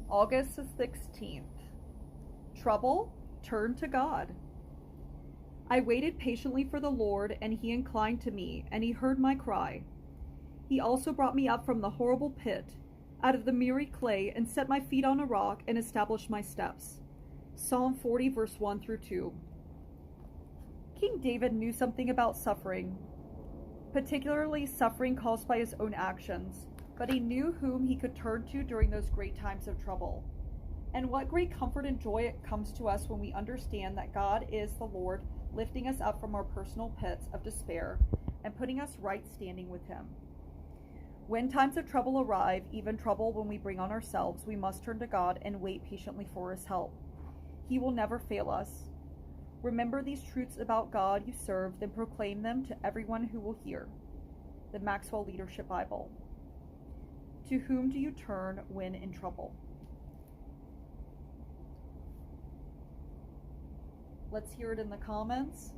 August the 16th. Trouble, turn to God. I waited patiently for the Lord, and he inclined to me, and he heard my cry. He also brought me up from the horrible pit, out of the miry clay, and set my feet on a rock, and established my steps. Psalm 40, verse 1 through 2. King David knew something about suffering, particularly suffering caused by his own actions, but he knew whom he could turn to during those great times of trouble. And what great comfort and joy it comes to us when we understand that God is the Lord, lifting us up from our personal pits of despair and putting us right standing with him. When times of trouble arrive, even trouble when we bring on ourselves, we must turn to God and wait patiently for his help. He will never fail us. Remember these truths about God you serve, then proclaim them to everyone who will hear. The Maxwell Leadership Bible. To whom do you turn when in trouble? Let's hear it in the comments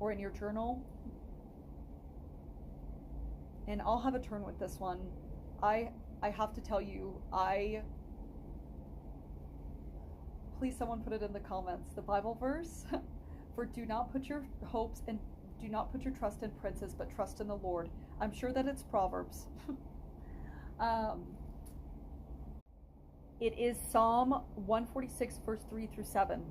or in your journal. And I'll have a turn with this one. I have to tell you, please someone put it in the comments. The Bible verse for do not put your hopes and do not put your trust in princes, but trust in the Lord. I'm sure that it's Proverbs. It is Psalm 146 verse 3 through 7.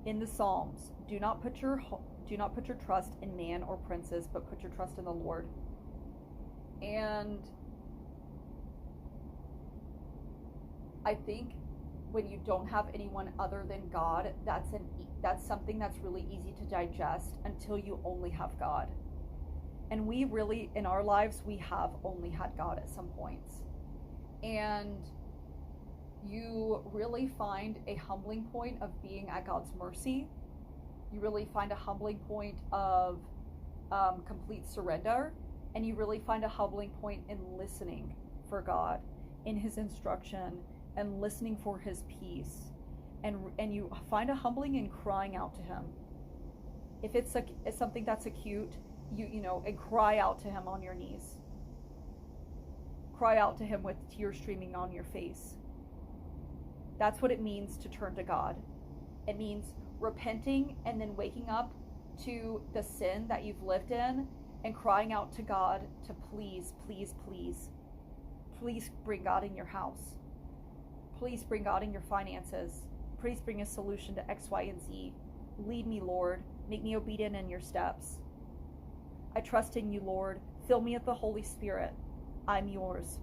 In the Psalms, do not put your trust in man or princes, but put your trust in the Lord. And I think when you don't have anyone other than God, that's something that's really easy to digest until you only have God. And we really, in our lives, we have only had God at some points. And you really find a humbling point of being at God's mercy. You really find a humbling point of complete surrender. And you really find a humbling point in listening for God, in his instruction, and listening for his peace. And you find a humbling in crying out to him. If it's something that's acute, you know, and cry out to him on your knees. Cry out to him with tears streaming down your face. That's what it means to turn to God. It means repenting and then waking up to the sin that you've lived in and crying out to God to please bring God in your house. Please bring God in your finances. Please bring a solution to X, Y, and Z. Lead me, Lord. Make me obedient in your steps. I trust in you, Lord. Fill me with the Holy Spirit. I'm yours.